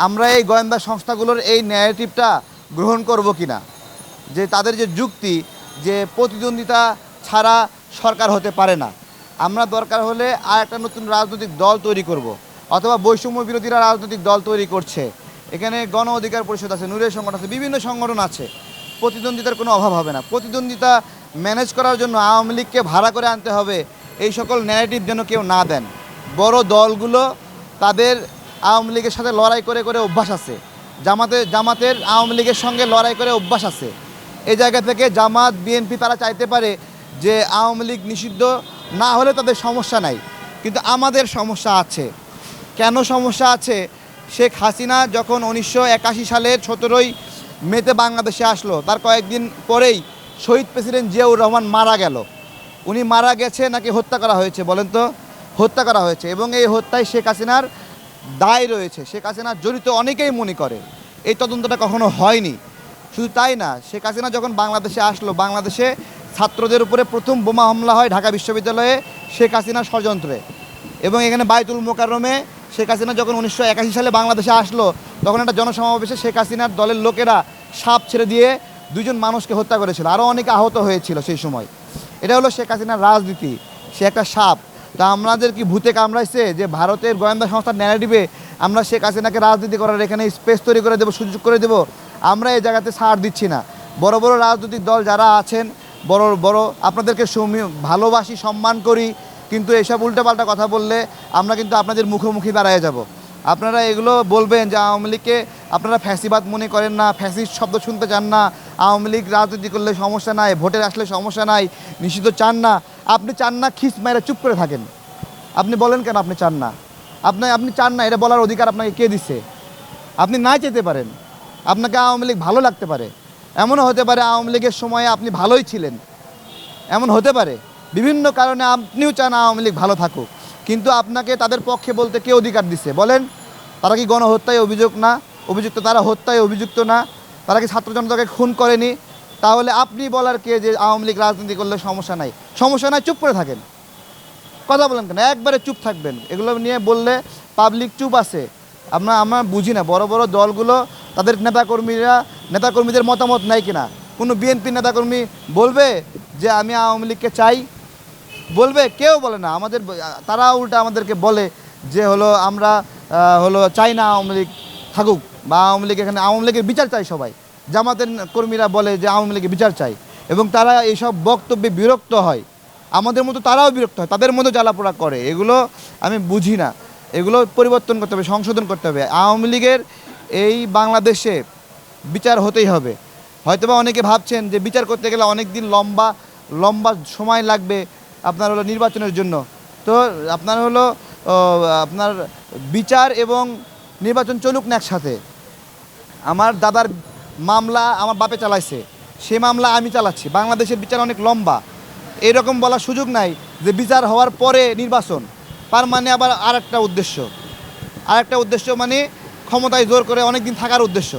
আমরা এই গোয়েন্দা সংস্থাগুলোর এই ন্যারেটিভটা গ্রহণ করব কিনা, যে তাদের যে যুক্তি যে প্রতিদ্বন্দ্বিতা ছাড়া সরকার হতে পারে না, আমরা দরকার হলে আর একটা নতুন রাজনৈতিক দল তৈরি করব, অথবা বৈষম্য বিরোধীরা রাজনৈতিক দল তৈরি করছে। এখানে গণ অধিকার পরিষদ আছে, নূরের সংগঠন আছে, বিভিন্ন সংগঠন আছে। প্রতিদ্বন্দ্বিতার কোনো অভাব হবে না। প্রতিদ্বন্দ্বিতা ম্যানেজ করার জন্য আওয়ামী লীগকে ভাড়া করে আনতে হবে, এই সকল ন্যারেটিভ যেন কেউ না দেন। বড় দলগুলো তাদের আওয়ামী লীগের সাথে লড়াই করে করে অভ্যাস আছে, জামাতের আওয়ামী লীগের সঙ্গে লড়াই করে অভ্যাস আছে। এই জায়গা থেকে জামাত বিএনপি তারা চাইতে পারে যে আওয়ামী লীগ নিষিদ্ধ না হলে তাদের সমস্যা নাই, কিন্তু আমাদের সমস্যা আছে। কেন সমস্যা আছে? শেখ হাসিনা যখন 1981 সালের 17ই মেতে বাংলাদেশে আসলো, তার কয়েকদিন পরেই শহীদ প্রেসিডেন্ট জিয়াউর রহমান মারা গেল। উনি মারা গেছে নাকি হত্যা করা হয়েছে বলেন তো? হত্যা করা হয়েছে, এবং এই হত্যায় শেখ হাসিনার দায় রয়েছে। শেখ হাসিনা জড়িত অনেকেই মনে করে। এই তদন্তটা কখনো হয়নি। শুধু তাই না, শেখ হাসিনা যখন বাংলাদেশে আসলো, বাংলাদেশে ছাত্রদের উপরে প্রথম বোমা হামলা হয় ঢাকা বিশ্ববিদ্যালয়ে শেখ হাসিনার ষড়যন্ত্রে। এবং এখানে বায়তুল মোকাররমে শেখ হাসিনা যখন 1981 সালে বাংলাদেশে আসলো, তখন একটা জনসমাবেশে শেখ হাসিনার দলের লোকেরা সাপ ছেড়ে দিয়ে 2জন মানুষকে হত্যা করেছিল, আরও অনেকে আহত হয়েছিল সেই সময়। এটা হলো শেখ হাসিনার রাজনীতি। সে একটা সাপ। তা আমাদের কি ভূতে কামড়াইছে যে ভারতের গোয়েন্দা সংস্থার ন্যারেটিভে আমরা শেখ হাসিনাকে রাজনীতি করার এখানে স্পেস তৈরি করে দেবো, সুযোগ করে দেবো? আমরা এই জায়গাতে ছাড় দিচ্ছি না। বড় বড় রাজনৈতিক দল যারা আছেন, বড় বড়, আপনাদেরকে ভালোবাসি, সম্মান করি, কিন্তু এসব উল্টোপাল্টা কথা বললে আমরা কিন্তু আপনাদের মুখোমুখি দাঁড়ায় যাব। আপনারা এগুলো বলবেন যে আওয়ামী লীগকে আপনারা ফ্যাসিবাদ মনে করেন না, ফ্যাসিস্ট শব্দ শুনতে চান না, আওয়ামী লীগ রাজনীতি করলে সমস্যা নাই, ভোটে আসলে সমস্যা নাই, নিষিদ্ধ চান না। আপনি চান না, খিস মেরে চুপ করে থাকেন। আপনি বলেন কেন আপনি চান না? আপনি চান না, এটা বলার অধিকার আপনাকে কে দিচ্ছে? আপনি নাই যেতে পারেন, আপনাকে আওয়ামী লীগ ভালো লাগতে পারে। এমনও হতে পারে আওয়ামী লীগের সময়ে আপনি ভালোই ছিলেন, এমন হতে পারে। বিভিন্ন কারণে আপনিও চান আওয়ামী লীগ ভালো থাকুক, কিন্তু আপনাকে তাদের পক্ষে বলতে কে অধিকার দিচ্ছে বলেন? তারা কি গণহত্যায় অভিযুক্ত? তারা হত্যায় অভিযুক্ত না? তারা কি ছাত্র জনতাকে খুন করেনি? তাহলে আপনি বলার কে যে আওয়ামী লীগ রাজনীতি করলে সমস্যা নাই? সমস্যা নাই, চুপ করে থাকেন, কথা বলেন কেন? একবারে চুপ থাকবেন। এগুলো নিয়ে বললে পাবলিক চুপ আছে। আমরা বুঝি না বড় বড় দলগুলো তাদের নেতাকর্মীদের মতামত নাই কিনা। কোনো বিএনপি নেতাকর্মী বলবে যে আমি আওয়ামী লীগকে চাই? বলবে? কেউ বলে না। তারা উল্টা আমাদেরকে বলে যে আমরা চাই না আওয়ামী লীগ থাকুক, বা আওয়ামী লীগ এখানে, আওয়ামী লীগের বিচার চাই সবাই। জামাতের কর্মীরা বলে যে আওয়ামী লীগের বিচার চাই, এবং তারা এইসব বক্তব্যে বিরক্ত হয়। আমাদের মতো তারাও বিরক্ত হয়, তাদের মধ্যে জ্বালাপোড়া করে। এগুলো আমি বুঝি না। এগুলো পরিবর্তন করতে হবে, সংশোধন করতে হবে। আওয়ামী লীগের এই বাংলাদেশে বিচার হতেই হবে। হয়তোবা অনেকে ভাবছেন যে বিচার করতে গেলে অনেক দিন লম্বা সময় লাগবে আপনার নির্বাচনের জন্য। তো আপনার বিচার এবং নির্বাচন চলুক না একসাথে। আমার দাদার মামলা আমার বাপে চালাইছে, সে মামলা আমি চালাচ্ছি। বাংলাদেশের বিচার অনেক লম্বা। এরকম বলার সুযোগ নাই যে বিচার হওয়ার পরে নির্বাচন। তার মানে আবার আরেকটা উদ্দেশ্য, মানে ক্ষমতায় জোর করে অনেক দিন থাকার উদ্দেশ্য।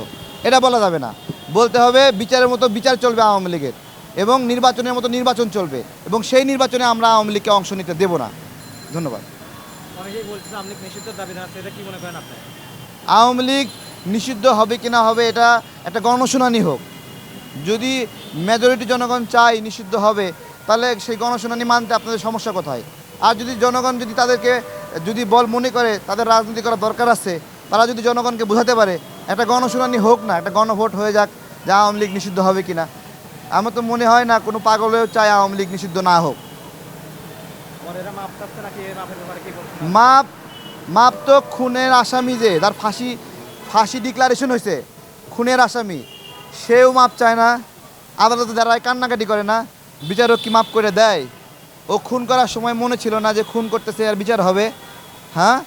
এটা বলা যাবে না। বলতে হবে বিচারের মতো বিচার চলবে আওয়ামী লীগের, এবং নির্বাচনের মতো নির্বাচন চলবে, এবং সেই নির্বাচনে আমরা আওয়ামী লীগকে অংশ নিতে দেব না। ধন্যবাদ। আওয়ামী লীগ নিষিদ্ধ হবে কি না হবে এটা একটা গণশুনানি হোক। যদি মেজরিটি জনগণ চায় নিষিদ্ধ হবে, তাহলে সেই গণশুনানি মানতে আপনাদের সমস্যা কোথায়? আর যদি জনগণ তাদেরকে মনে করে তাদের রাজনীতি করার দরকার আছে, তারা যদি জনগণকে বোঝাতে পারে, একটা গণশুনানি হোক না, একটা গণভোট হয়ে যাক যে আওয়ামী লীগ নিষিদ্ধ হবে কিনা। আমার তো মনে হয় না কোনো পাগলেও চায় আওয়ামী লীগ নিষিদ্ধ না হোক। মাপ তো খুনের আসামি, যে তার ফাঁসি ডিক্লারেশন হয়েছে, খুনের আসামি, সেও মাপ চায় না। আদালতে দাঁড়ায় কান্নাকাটি করে না, বিচারক কি মাপ করে দেয়? ও খুন করার সময় মনে ছিল না যে খুন করতেছে আর বিচার হবে? হ্যাঁ,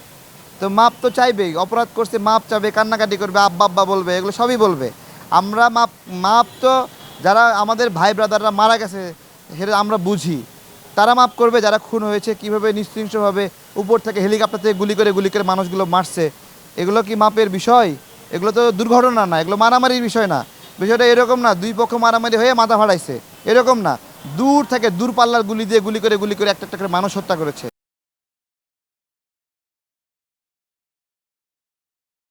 তো মাপ তো চাইবেই। অপরাধ করছে, মাপ চাবে, কান্নাকাটি করবে, আব্বা আব্বা বলবে, এগুলো সবই বলবে। আমরা মাপ তো যারা আমাদের ভাই ব্রাদাররা মারা গেছে সেটা আমরা বুঝি, তারা মাপ করবে। যারা খুন হয়েছে, কীভাবে নৃশংসভাবে উপর থেকে হেলিকপ্টার থেকে গুলি করে মানুষগুলো মারছে, এগুলো কি মাপের বিষয়? এগুলো তো দুর্ঘটনা না, এগুলো মারামারির বিষয় না। বিষয়টা এরকম না দুই পক্ষ মারামারি হয়ে মাথা ফাড়াইছে, এরকম না। দূর থেকে দূরপাল্লার গুলি দিয়ে গুলি করে একটা করে মানুষ হত্যা করেছে।